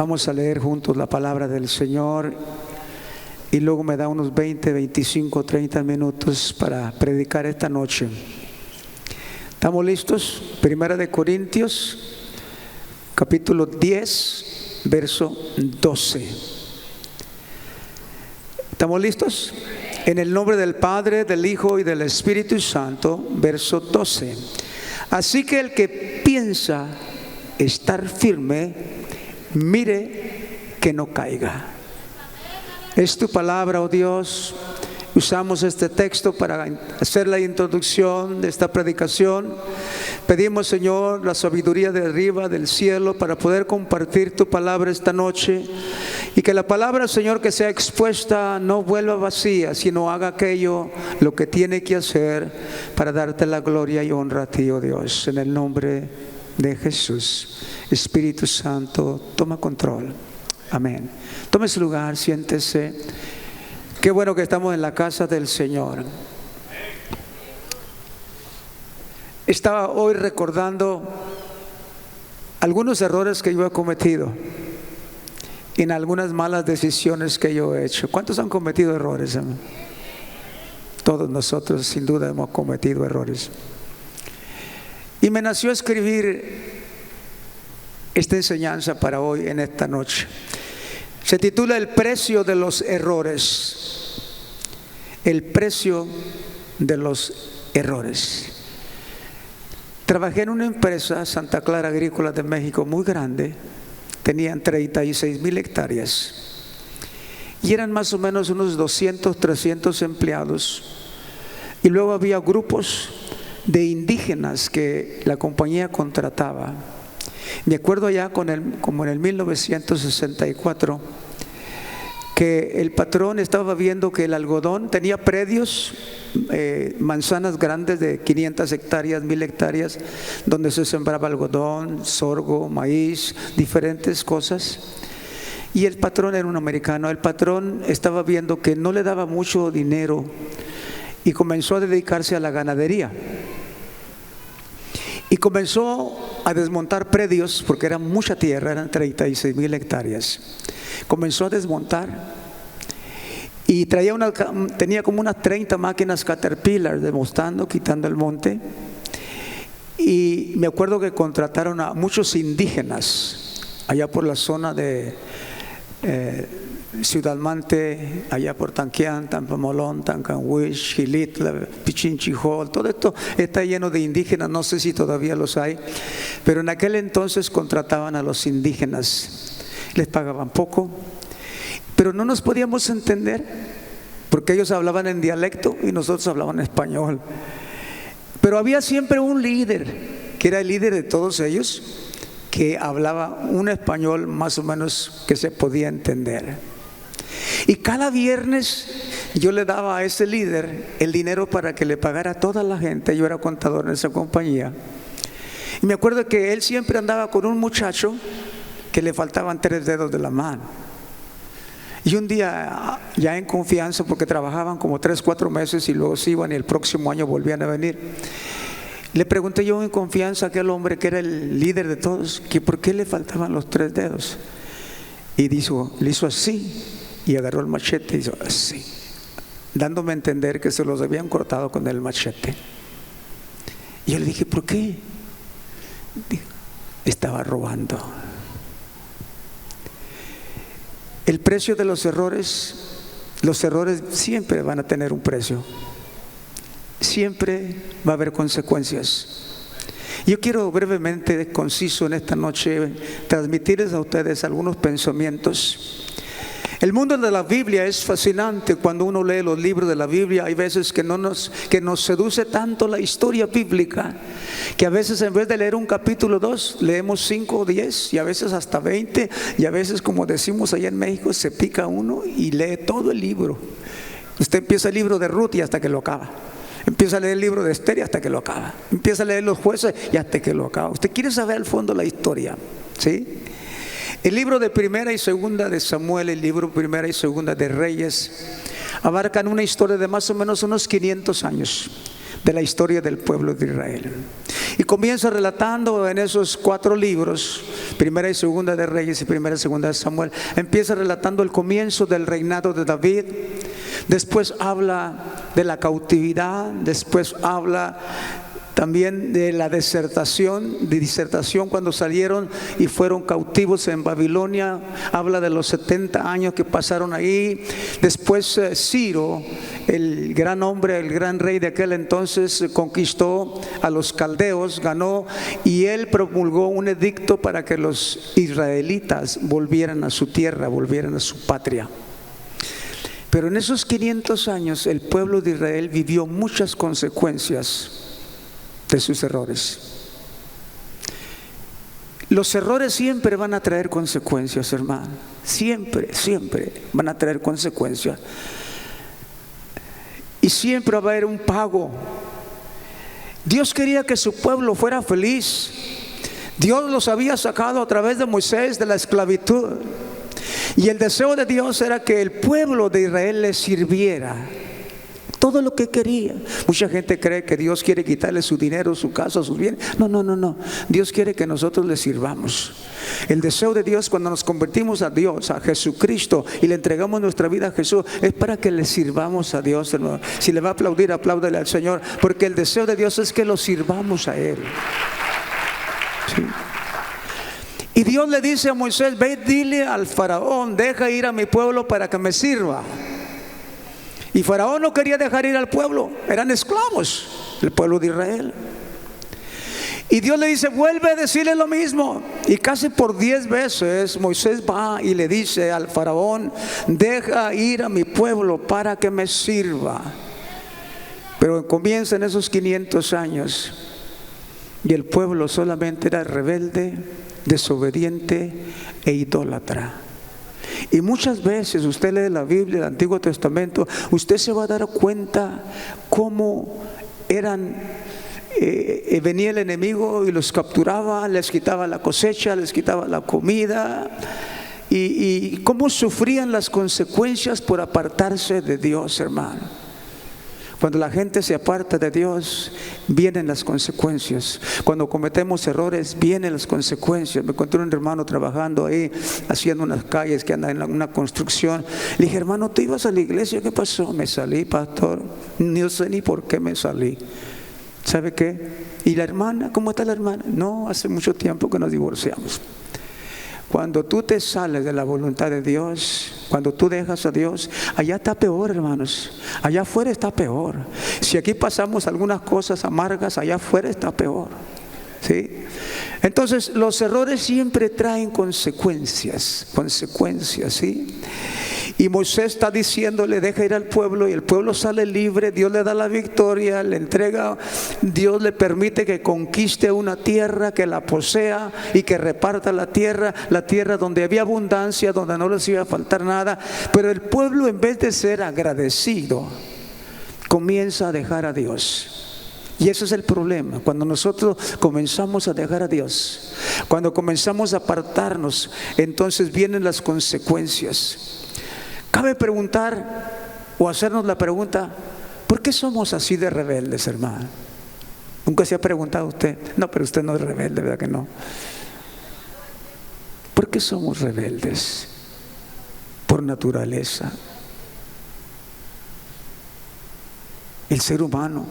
Vamos a leer juntos la palabra del Señor y luego me da unos 20, 25, 30 minutos para predicar esta noche. ¿Estamos listos? Primera de Corintios, capítulo 10, verso 12. ¿Estamos listos? En el nombre del Padre, del Hijo y del Espíritu Santo, verso 12. Así que el que piensa estar firme, mire que no caiga. Es tu palabra, oh Dios. Usamos este texto para hacer la introducción de esta predicación. Pedimos, Señor, la sabiduría de arriba, del cielo, para poder compartir tu palabra esta noche. Y que la palabra, Señor, que sea expuesta no vuelva vacía, sino haga aquello lo que tiene que hacer para darte la gloria y honra a ti, oh Dios. En el nombre de Jesús. Espíritu Santo, toma control. Amén. Tome su lugar, siéntese. Qué bueno que estamos en la casa del Señor. Estaba hoy recordando algunos errores que yo he cometido en algunas malas decisiones que yo he hecho. ¿Cuántos han cometido errores? Todos nosotros sin duda hemos cometido errores. Y me nació escribir esta enseñanza para hoy en esta noche. Se titula El precio de los errores. El precio de los errores. Trabajé en una empresa, Santa Clara Agrícola de México, muy grande. Tenían 36,000 hectáreas. Y eran más o menos unos 200, 300 empleados. Y luego había grupos de indígenas que la compañía contrataba. Me acuerdo ya como en el 1964 que el patrón estaba viendo que el algodón tenía predios, manzanas grandes de 500 hectáreas, 1000 hectáreas, donde se sembraba algodón, sorgo, maíz, diferentes cosas. Y el patrón era un americano. El patrón estaba viendo que no le daba mucho dinero y comenzó a dedicarse a la ganadería. Y comenzó a desmontar predios, porque era mucha tierra, eran 36,000 hectáreas. Comenzó a desmontar y tenía como unas 30 máquinas Caterpillar desmontando, quitando el monte. Y me acuerdo que contrataron a muchos indígenas allá por la zona de Ciudad Mante, allá por Tanquián, Tampamolón, Tancanhuich, Gilitla, Pichinchijol. Todo esto está lleno de indígenas, no sé si todavía los hay, pero en aquel entonces contrataban a los indígenas, les pagaban poco, pero no nos podíamos entender porque ellos hablaban en dialecto y nosotros hablaban español. Pero había siempre un líder, que era el líder de todos ellos, que hablaba un español más o menos que se podía entender. Y cada viernes yo le daba a ese líder el dinero para que le pagara a toda la gente. Yo era contador en esa compañía. Y me acuerdo que él siempre andaba con un muchacho que le faltaban 3 dedos de la mano. Y un día, ya en confianza, porque trabajaban como 3, 4 meses y luego se iban y el próximo año volvían a venir, le pregunté yo en confianza a aquel hombre que era el líder de todos, que por qué le faltaban los 3 dedos. Y le hizo así, y agarró el machete y hizo así, dándome a entender que se los habían cortado con el machete. Y yo le dije, ¿por qué? Dijo, estaba robando. El precio de los errores siempre van a tener un precio. Siempre va a haber consecuencias. Yo quiero brevemente, conciso en esta noche, transmitirles a ustedes algunos pensamientos. El mundo de la Biblia es fascinante. Cuando uno lee los libros de la Biblia, hay veces que nos seduce tanto la historia bíblica, que a veces en vez de leer un capítulo 2, leemos 5 o 10, y a veces hasta 20, y a veces, como decimos allá en México, se pica uno y lee todo el libro. Usted empieza el libro de Ruth y hasta que lo acaba. Empieza a leer el libro de Esther y hasta que lo acaba. Empieza a leer los jueces y hasta que lo acaba. Usted quiere saber al fondo la historia, ¿sí? El libro de Primera y Segunda de Samuel, el libro Primera y Segunda de Reyes, abarcan una historia de más o menos unos 500 años de la historia del pueblo de Israel. Y comienza relatando en esos 4 libros Primera y Segunda de Reyes y Primera y Segunda de Samuel, empieza relatando el comienzo del reinado de David. Después habla de la cautividad, después habla también de la disertación cuando salieron y fueron cautivos en Babilonia. Habla de los 70 años que pasaron ahí. Después Ciro, el gran hombre, el gran rey de aquel entonces, conquistó a los caldeos, ganó, y él promulgó un edicto para que los israelitas volvieran a su tierra, volvieran a su patria. Pero en esos 500 años el pueblo de Israel vivió muchas consecuencias de sus errores. Los errores siempre van a traer consecuencias, hermano. Siempre van a traer consecuencias. Y siempre va a haber un pago. Dios quería que su pueblo fuera feliz. Dios los había sacado a través de Moisés de la esclavitud. Y el deseo de Dios era que el pueblo de Israel le sirviera. Todo lo que quería. Mucha gente cree que Dios quiere quitarle su dinero, su casa, sus bienes. No. Dios quiere que nosotros le sirvamos. El deseo de Dios cuando nos convertimos a Dios, a Jesucristo, y le entregamos nuestra vida a Jesús, es para que le sirvamos a Dios, hermano. Si le va a aplaudir, apláudale al Señor, porque el deseo de Dios es que lo sirvamos a Él. Sí. Y Dios le dice a Moisés: ve, dile al faraón, deja ir a mi pueblo para que me sirva. Y Faraón no quería dejar ir al pueblo, eran esclavos, el pueblo de Israel. Y Dios le dice: vuelve a decirle lo mismo. Y casi por 10 veces Moisés va y le dice al faraón: deja ir a mi pueblo para que me sirva. Pero comienzan esos 500 años y el pueblo solamente era rebelde, desobediente e idólatra. Y muchas veces usted lee la Biblia, el Antiguo Testamento, usted se va a dar cuenta cómo venía el enemigo y los capturaba, les quitaba la cosecha, les quitaba la comida, y cómo sufrían las consecuencias por apartarse de Dios, hermano. Cuando la gente se aparta de Dios, vienen las consecuencias. Cuando cometemos errores, vienen las consecuencias. Me encontré un hermano trabajando ahí, haciendo unas calles que andan en una construcción. Le dije: hermano, ¿tú ibas a la iglesia? ¿Qué pasó? Me salí, pastor. No sé ni por qué me salí. ¿Sabe qué? ¿Y la hermana? ¿Cómo está la hermana? No, hace mucho tiempo que nos divorciamos. Cuando tú te sales de la voluntad de Dios, cuando tú dejas a Dios, allá está peor, hermanos. Allá afuera está peor. Si aquí pasamos algunas cosas amargas, allá afuera está peor. ¿Sí? Entonces los errores siempre traen consecuencias, ¿sí? Y Moisés está diciéndole: deja ir al pueblo, y el pueblo sale libre. Dios le da la victoria, le entrega, Dios le permite que conquiste una tierra, que la posea y que reparta la tierra donde había abundancia, donde no les iba a faltar nada. Pero el pueblo, en vez de ser agradecido, comienza a dejar a Dios. Y ese es el problema, cuando nosotros comenzamos a dejar a Dios, cuando comenzamos a apartarnos, entonces vienen las consecuencias. Cabe preguntar o hacernos la pregunta: ¿por qué somos así de rebeldes, hermano? ¿Nunca se ha preguntado usted? No, pero usted no es rebelde, ¿verdad que no? ¿Por qué somos rebeldes? Por naturaleza. El ser humano.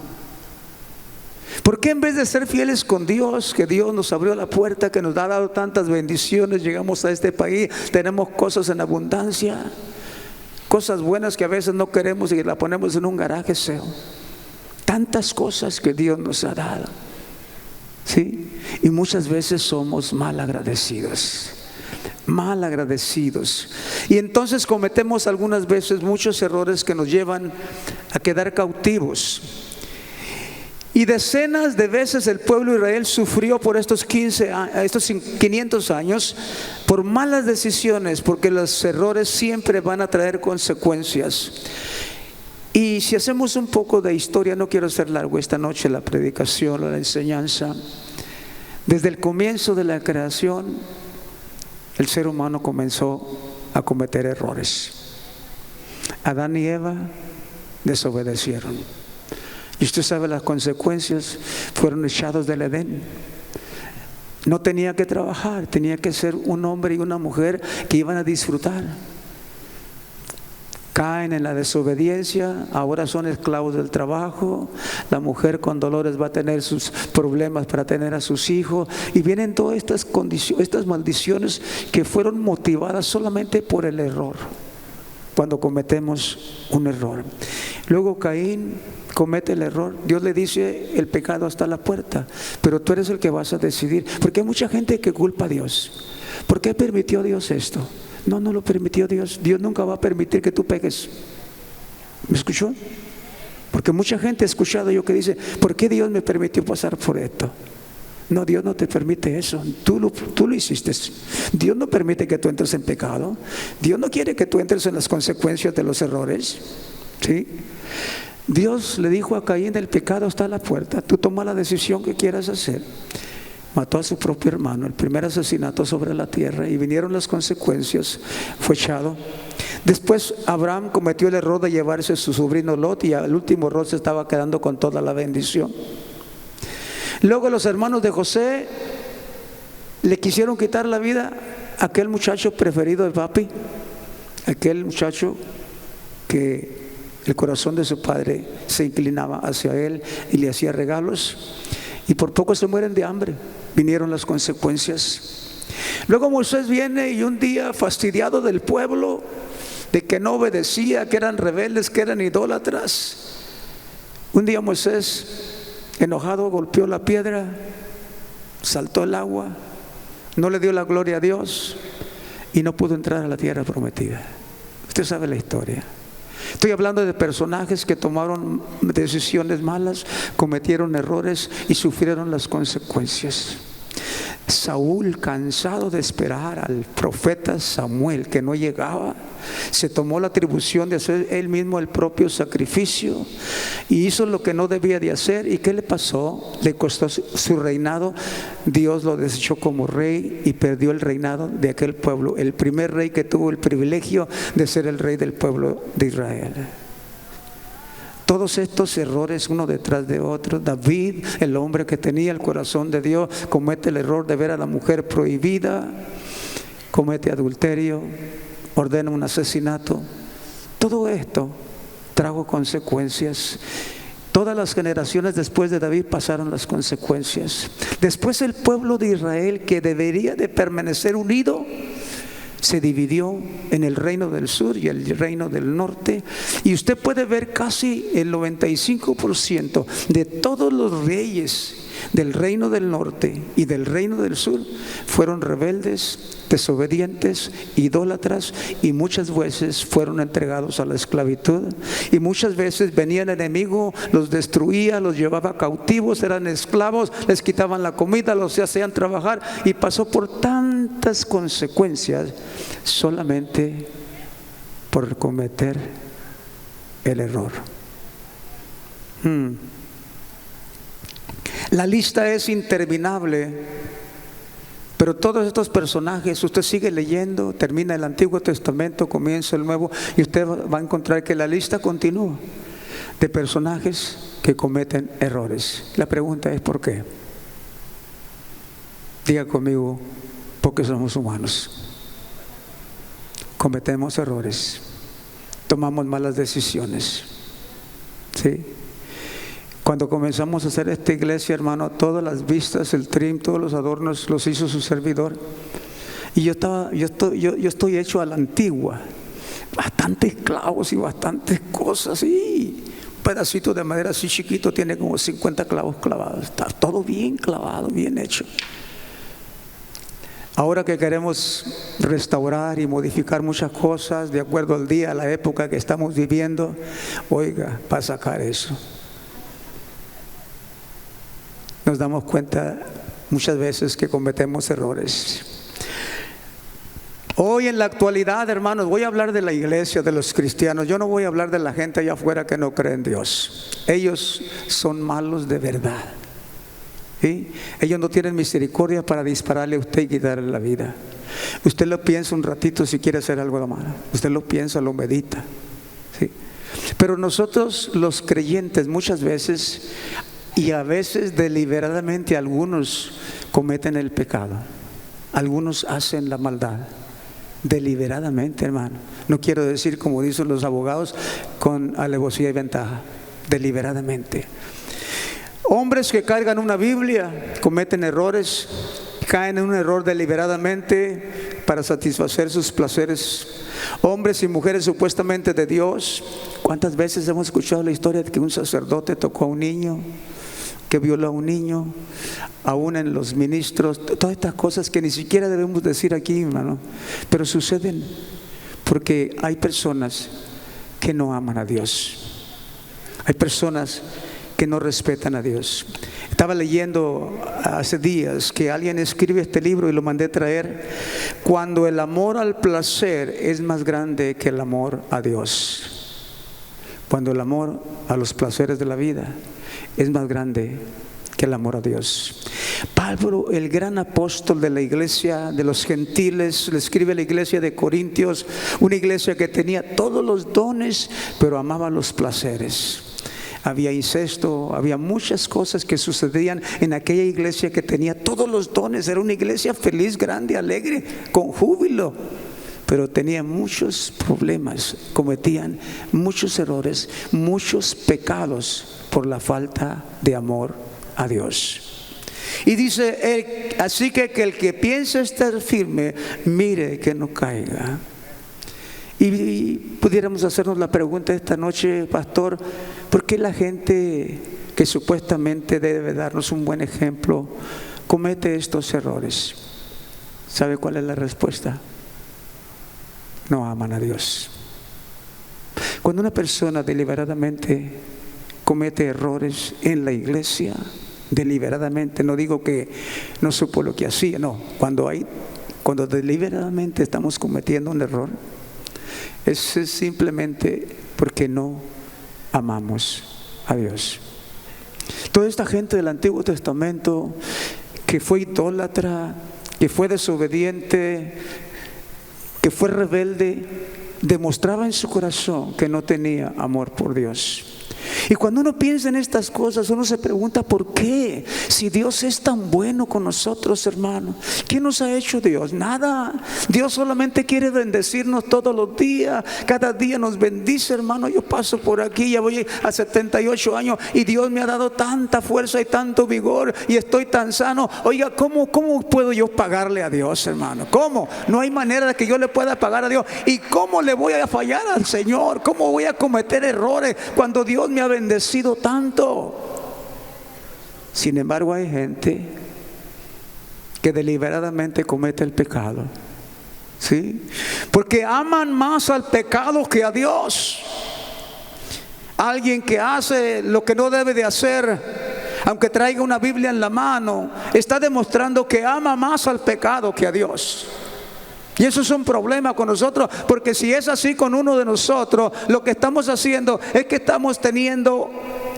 ¿Por qué en vez de ser fieles con Dios, que Dios nos abrió la puerta, que nos ha dado tantas bendiciones, llegamos a este país, tenemos cosas en abundancia, cosas buenas que a veces no queremos y las ponemos en un garaje feo? Tantas cosas que Dios nos ha dado, ¿sí? Y muchas veces somos mal agradecidos. Y entonces cometemos algunas veces muchos errores que nos llevan a quedar cautivos. Y decenas de veces el pueblo de Israel sufrió por estos 500 años por malas decisiones, porque los errores siempre van a traer consecuencias. Y si hacemos un poco de historia, no quiero hacer largo esta noche la predicación o la enseñanza. Desde el comienzo de la creación, el ser humano comenzó a cometer errores. Adán y Eva desobedecieron. Y usted sabe las consecuencias: fueron echados del Edén. No tenía que trabajar, tenía que ser un hombre y una mujer que iban a disfrutar. Caen en la desobediencia, ahora son esclavos del trabajo. La mujer con dolores va a tener sus problemas para tener a sus hijos, y vienen todas estas condiciones, estas maldiciones que fueron motivadas solamente por el error. Cuando cometemos un error, luego Caín comete el error. Dios le dice: el pecado está a la puerta, pero tú eres el que vas a decidir. Porque hay mucha gente que culpa a Dios. ¿Por qué permitió Dios esto? No, no lo permitió Dios. Dios nunca va a permitir que tú peques. ¿Me escuchó? Porque mucha gente ha escuchado yo que dice: ¿por qué Dios me permitió pasar por esto? No, Dios no te permite eso. Tú lo hiciste. Dios no permite que tú entres en pecado. Dios no quiere que tú entres en las consecuencias de los errores. ¿Sí? Dios le dijo a Caín: el pecado está a la puerta, tú toma la decisión que quieras hacer. Mató a su propio hermano, el primer asesinato sobre la tierra, y vinieron las consecuencias. Fue echado. Después Abraham cometió el error de llevarse a su sobrino Lot, y al último Lot se estaba quedando con toda la bendición. Luego los hermanos de José le quisieron quitar la vida a aquel muchacho preferido de papi, aquel muchacho que el corazón de su padre se inclinaba hacia él y le hacía regalos, y por poco se mueren de hambre. Vinieron las consecuencias. Luego Moisés viene, y un día, fastidiado del pueblo, de que no obedecía, que eran rebeldes, que eran idólatras, un día Moisés, enojado, golpeó la piedra, saltó el agua, no le dio la gloria a Dios, y no pudo entrar a la tierra prometida. Usted sabe la historia. Estoy hablando de personajes que tomaron decisiones malas, cometieron errores y sufrieron las consecuencias. Saúl, cansado de esperar al profeta Samuel que no llegaba, se tomó la atribución de hacer él mismo el propio sacrificio y hizo lo que no debía de hacer. ¿Y qué le pasó? Le costó su reinado. Dios lo desechó como rey y perdió el reinado de aquel pueblo, el primer rey que tuvo el privilegio de ser el rey del pueblo de Israel. Todos estos errores uno detrás de otro. David, el hombre que tenía el corazón de Dios, comete el error de ver a la mujer prohibida, comete adulterio, ordena un asesinato. Todo esto trajo consecuencias. Todas las generaciones después de David pasaron las consecuencias. Después el pueblo de Israel, que debería de permanecer unido, se dividió en el reino del sur y el reino del norte, y usted puede ver casi el 95% de todos los reyes del reino del norte y del reino del sur fueron rebeldes, desobedientes, idólatras, y muchas veces fueron entregados a la esclavitud, y muchas veces venía el enemigo, los destruía, los llevaba cautivos, eran esclavos, les quitaban la comida, los hacían trabajar, y pasó por tantas consecuencias solamente por cometer el error. La lista es interminable, pero todos estos personajes, usted sigue leyendo, termina el Antiguo Testamento, comienza el Nuevo, y usted va a encontrar que la lista continúa de personajes que cometen errores. La pregunta es: ¿por qué? Diga conmigo: porque somos humanos. Cometemos errores, tomamos malas decisiones. ¿Sí? Cuando comenzamos a hacer esta iglesia, hermano, todas las vistas, el trim, todos los adornos los hizo su servidor. Y yo estoy hecho a la antigua. Bastantes clavos y bastantes cosas. Y un pedacito de madera así chiquito tiene como 50 clavos clavados. Está todo bien clavado, bien hecho. Ahora que queremos restaurar y modificar muchas cosas de acuerdo al día, a la época que estamos viviendo, oiga, para sacar eso, nos damos cuenta muchas veces que cometemos errores. Hoy en la actualidad, hermanos, voy a hablar de la iglesia, de los cristianos. Yo no voy a hablar de la gente allá afuera que no cree en Dios. Ellos son malos de verdad. ¿Sí? Ellos no tienen misericordia para dispararle a usted y quitarle la vida. Usted lo piensa un ratito si quiere hacer algo de malo. Usted lo piensa, lo medita. ¿Sí? Pero nosotros los creyentes muchas veces Y a veces deliberadamente algunos cometen el pecado. Algunos hacen la maldad. Deliberadamente, hermano. No quiero decir, como dicen los abogados, con alevosía y ventaja. Deliberadamente. Hombres que cargan una Biblia cometen errores, caen en un error deliberadamente para satisfacer sus placeres. Hombres y mujeres supuestamente de Dios. ¿Cuántas veces hemos escuchado la historia de que un sacerdote tocó a un niño, que violó a un niño, aún en los ministros? Todas estas cosas que ni siquiera debemos decir aquí, hermano, pero suceden porque hay personas que no aman a Dios. Hay personas que no respetan a Dios. Estaba leyendo hace días que alguien escribe este libro y lo mandé traer. Cuando el amor al placer es más grande que el amor a Dios. Cuando el amor a los placeres de la vida es más grande que el amor a Dios. Pablo, el gran apóstol de la iglesia de los gentiles, le escribe a la iglesia de Corintios, una iglesia que tenía todos los dones, pero amaba los placeres. Había incesto, había muchas cosas que sucedían en aquella iglesia que tenía todos los dones. Era una iglesia feliz, grande, alegre, con júbilo, pero tenía muchos problemas, cometían muchos errores, muchos pecados por la falta de amor a Dios. Y dice, así que el que piensa estar firme, mire que no caiga. Y pudiéramos hacernos la pregunta esta noche, pastor, ¿por qué la gente que supuestamente debe darnos un buen ejemplo comete estos errores? ¿Sabe cuál es la respuesta? No aman a Dios. Cuando una persona deliberadamente comete errores en la iglesia, deliberadamente, no digo que no supo lo que hacía, no, cuando deliberadamente estamos cometiendo un error, es simplemente porque no amamos a Dios. Toda esta gente del Antiguo Testamento que fue idólatra, que fue desobediente, que fue rebelde, demostraba en su corazón que no tenía amor por Dios. Y cuando uno piensa en estas cosas, uno se pregunta ¿por qué? Si Dios es tan bueno con nosotros, hermano. ¿Qué nos ha hecho Dios? Nada. Dios solamente quiere bendecirnos todos los días. Cada día nos bendice, hermano. Yo paso por aquí, ya voy a 78 años y Dios me ha dado tanta fuerza y tanto vigor y estoy tan sano. Oiga, ¿cómo puedo yo pagarle a Dios, hermano? ¿Cómo? No hay manera de que yo le pueda pagar a Dios. ¿Y cómo le voy a fallar al Señor? ¿Cómo voy a cometer errores cuando Dios me ha bendecido tanto? Sin embargo, hay gente que deliberadamente comete el pecado, ¿sí? Porque aman más al pecado que a Dios. Alguien que hace lo que no debe de hacer, aunque traiga una Biblia en la mano, está demostrando que ama más al pecado que a Dios. Y eso es un problema con nosotros, porque si es así con uno de nosotros, lo que estamos haciendo es que estamos teniendo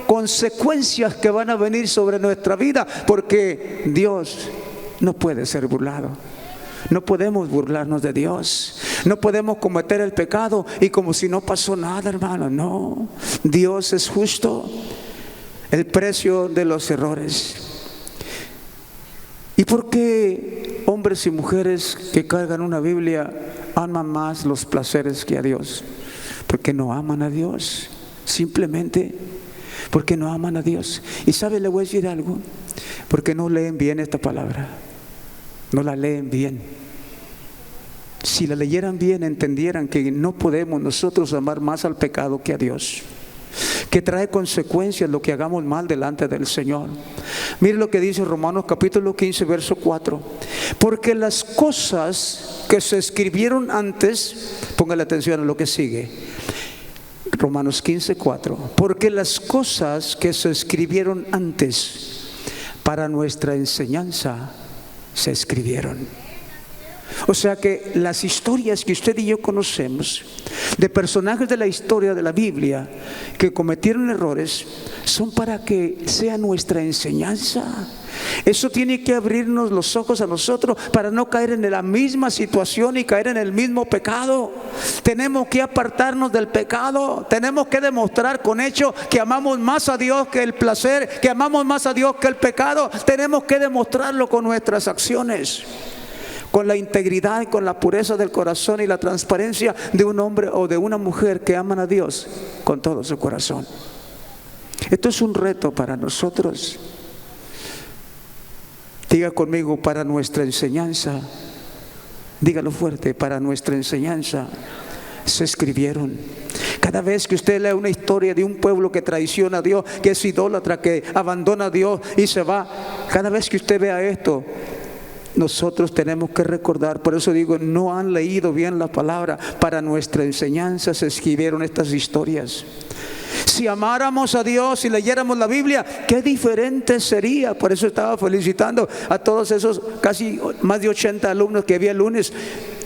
consecuencias que van a venir sobre nuestra vida, porque Dios no puede ser burlado. No podemos burlarnos de Dios. No podemos cometer el pecado y como si no pasó nada, hermano. No, Dios es justo. El precio de los errores. ¿Y por qué hombres y mujeres que cargan una Biblia aman más los placeres que a Dios? Porque no aman a Dios. Simplemente porque no aman a Dios. Y sabe, le voy a decir algo, porque no leen bien esta palabra. No la leen bien. Si la leyeran bien, entendieran que no podemos nosotros amar más al pecado que a Dios, que trae consecuencias lo que hagamos mal delante del Señor. Mire lo que dice Romanos capítulo 15 verso 4. Porque las cosas que se escribieron antes, póngale atención a lo que sigue, Romanos 15, 4. Porque las cosas que se escribieron antes para nuestra enseñanza se escribieron. O sea que las historias que usted y yo conocemos de personajes de la historia de la Biblia que cometieron errores son para que sea nuestra enseñanza. Eso tiene que abrirnos los ojos a nosotros para no caer en la misma situación y caer en el mismo pecado. Tenemos que apartarnos del pecado. Tenemos que demostrar con hechos que amamos más a Dios que el placer, que amamos más a Dios que el pecado. Tenemos que demostrarlo con nuestras acciones, con la integridad y con la pureza del corazón y la transparencia de un hombre o de una mujer que aman a Dios con todo su corazón. Esto es un reto para nosotros. Diga conmigo: para nuestra enseñanza. Dígalo fuerte: para nuestra enseñanza se escribieron. Cada vez que usted lee una historia de un pueblo que traiciona a Dios, que es idólatra, que abandona a Dios y se va, cada vez que usted vea esto, nosotros tenemos que recordar. Por eso digo, no han leído bien la palabra. Para nuestra enseñanza se escribieron estas historias. Si amáramos a Dios y leyéramos la Biblia, qué diferente sería. Por eso estaba felicitando a todos esos casi más de 80 alumnos que había el lunes.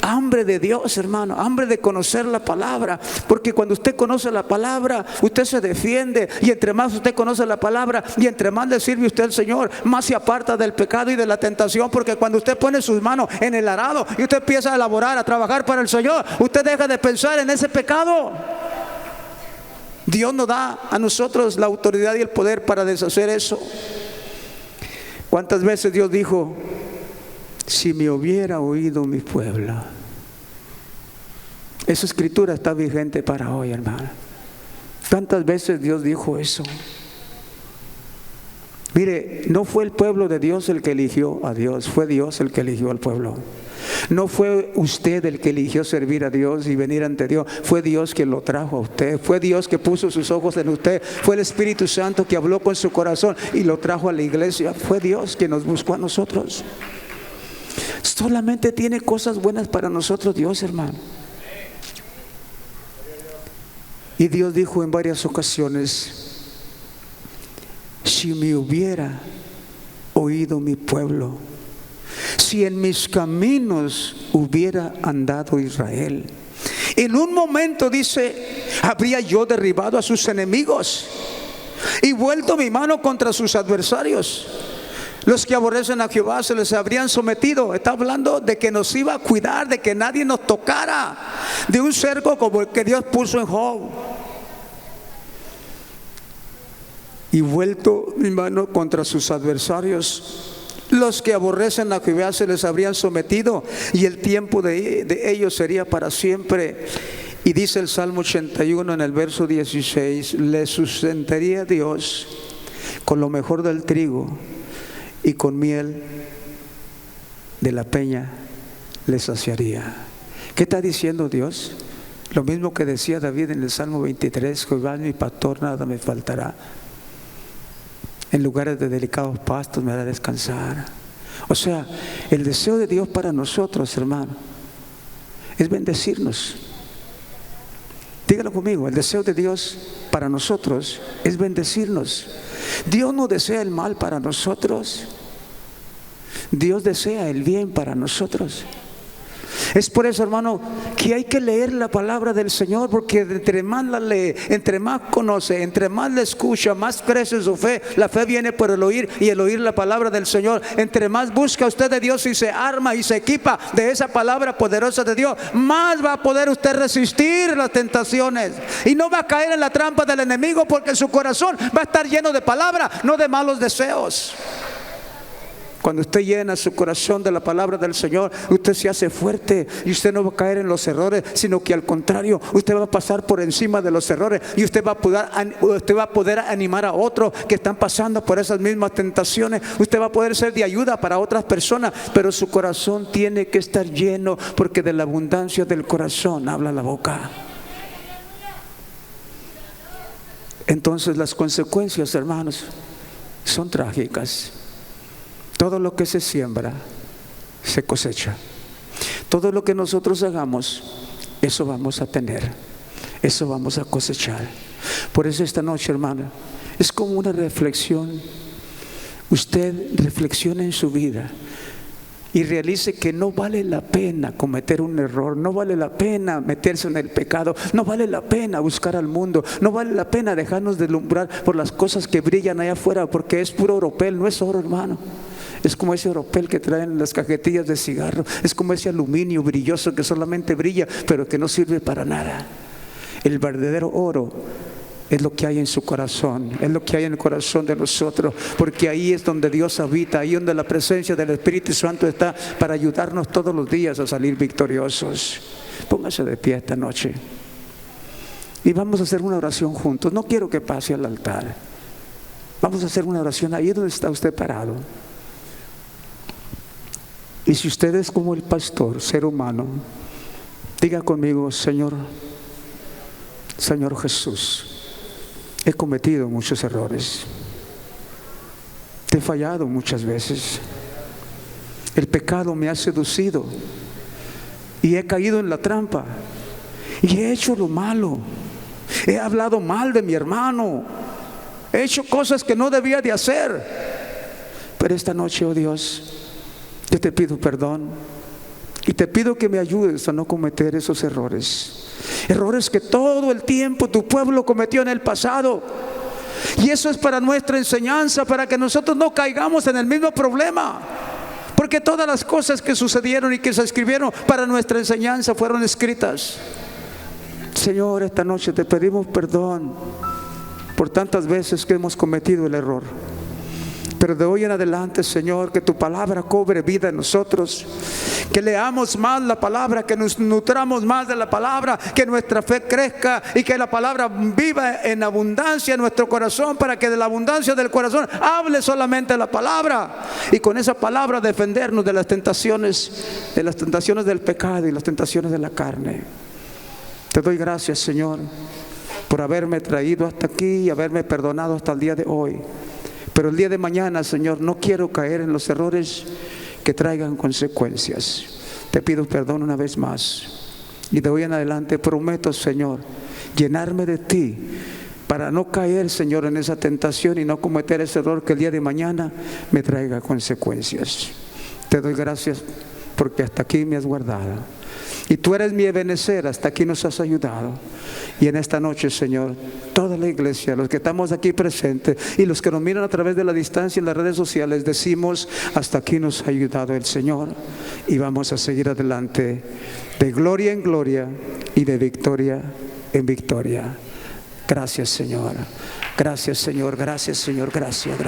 Hambre de Dios, hermano, hambre de conocer la palabra. Porque cuando usted conoce la palabra, usted se defiende. Y entre más usted conoce la palabra y entre más le sirve usted al Señor, más se aparta del pecado y de la tentación. Porque cuando usted pone sus manos en el arado y usted empieza a elaborar, a trabajar para el Señor, usted deja de pensar en ese pecado. Dios nos da a nosotros la autoridad y el poder para deshacer eso. ¿Cuántas veces Dios dijo: si me hubiera oído mi pueblo? Esa escritura está vigente para hoy, hermano. ¿Cuántas veces Dios dijo eso? Mire, no fue el pueblo de Dios el que eligió a Dios, fue Dios el que eligió al pueblo. No fue usted el que eligió servir a Dios y venir ante Dios, fue Dios quien lo trajo a usted, fue Dios que puso sus ojos en usted, fue el Espíritu Santo que habló con su corazón y lo trajo a la iglesia, fue Dios quien nos buscó a nosotros. Solamente tiene cosas buenas para nosotros Dios, hermano. Y Dios dijo en varias ocasiones: si me hubiera oído mi pueblo, si en mis caminos hubiera andado Israel. En un momento, dice, habría yo derribado a sus enemigos y vuelto mi mano contra sus adversarios. Los que aborrecen a Jehová se les habrían sometido. Está hablando de que nos iba a cuidar, de que nadie nos tocara, de un cerco como el que Dios puso en Job. Y vuelto mi mano contra sus adversarios. Los que aborrecen a Jehová se les habrían sometido, y el tiempo de ellos sería para siempre. Y dice el Salmo 81 en el verso 16: les sustentaría Dios con lo mejor del trigo, y con miel de la peña les saciaría. ¿Qué está diciendo Dios? Lo mismo que decía David en el Salmo 23: Jehová es mi pastor, nada me faltará. En lugares de delicados pastos me hará descansar. O sea, el deseo de Dios para nosotros, hermano, es bendecirnos. Dígalo conmigo: el deseo de Dios para nosotros es bendecirnos. Dios no desea el mal para nosotros. Dios desea el bien para nosotros. Es por eso, hermano, que hay que leer la palabra del Señor, porque entre más la lee, entre más conoce, entre más la escucha, más crece su fe. La fe viene por el oír, y el oír la palabra del Señor. Entre más busca usted de Dios y se arma y se equipa de esa palabra poderosa de Dios, más va a poder usted resistir las tentaciones y no va a caer en la trampa del enemigo, porque su corazón va a estar lleno de palabra, no de malos deseos. Cuando usted llena su corazón de la palabra del Señor, usted se hace fuerte y usted no va a caer en los errores, sino que al contrario, usted va a pasar por encima de los errores, y usted va a poder animar a otros que están pasando por esas mismas tentaciones. Usted va a poder ser de ayuda para otras personas, pero su corazón tiene que estar lleno, porque de la abundancia del corazón habla la boca. Entonces las consecuencias, hermanos, son trágicas. Todo lo que se siembra, se cosecha. Todo lo que nosotros hagamos, eso vamos a tener, eso vamos a cosechar. Por eso esta noche, hermana, es como una reflexión. Usted reflexiona en su vida y realice que no vale la pena cometer un error, no vale la pena meterse en el pecado, no vale la pena buscar al mundo, no vale la pena dejarnos deslumbrar por las cosas que brillan allá afuera, porque es puro oropel, no es oro, hermano. Es como ese oropel que traen en las cajetillas de cigarro, es como ese aluminio brilloso que solamente brilla, pero que no sirve para nada. El verdadero oro es lo que hay en su corazón, es lo que hay en el corazón de nosotros, porque ahí es donde Dios habita, ahí donde la presencia del Espíritu Santo está para ayudarnos todos los días a salir victoriosos. Póngase de pie esta noche y vamos a hacer una oración juntos. No quiero que pase al altar. Vamos a hacer una oración ahí donde está usted parado. Y si usted es como el pastor, ser humano, diga conmigo: Señor Jesús, he cometido muchos errores, te he fallado muchas veces, el pecado me ha seducido y he caído en la trampa y he hecho lo malo, he hablado mal de mi hermano, he hecho cosas que no debía de hacer. Pero esta noche, oh Dios, yo te pido perdón y te pido que me ayudes a no cometer esos errores que todo el tiempo tu pueblo cometió en el pasado. Y eso es para nuestra enseñanza, para que nosotros no caigamos en el mismo problema, porque todas las cosas que sucedieron y que se escribieron para nuestra enseñanza fueron escritas. Señor, esta noche te pedimos perdón por tantas veces que hemos cometido el error. Pero de hoy en adelante, Señor, que tu palabra cobre vida en nosotros, que leamos más la palabra, que nos nutramos más de la palabra, que nuestra fe crezca y que la palabra viva en abundancia en nuestro corazón, para que de la abundancia del corazón hable solamente la palabra, y con esa palabra defendernos de las tentaciones del pecado y las tentaciones de la carne. Te doy gracias, Señor, por haberme traído hasta aquí y haberme perdonado hasta el día de hoy. Pero el día de mañana, Señor, no quiero caer en los errores que traigan consecuencias. Te pido perdón una vez más. Y de hoy en adelante prometo, Señor, llenarme de ti para no caer, Señor, en esa tentación y no cometer ese error que el día de mañana me traiga consecuencias. Te doy gracias porque hasta aquí me has guardado. Y tú eres mi Ebenezer, hasta aquí nos has ayudado. Y en esta noche, Señor, toda la iglesia, los que estamos aquí presentes y los que nos miran a través de la distancia en las redes sociales, decimos: hasta aquí nos ha ayudado el Señor, y vamos a seguir adelante de gloria en gloria y de victoria en victoria. Gracias, Señor. Gracias, Señor. Gracias, Señor. Gracias.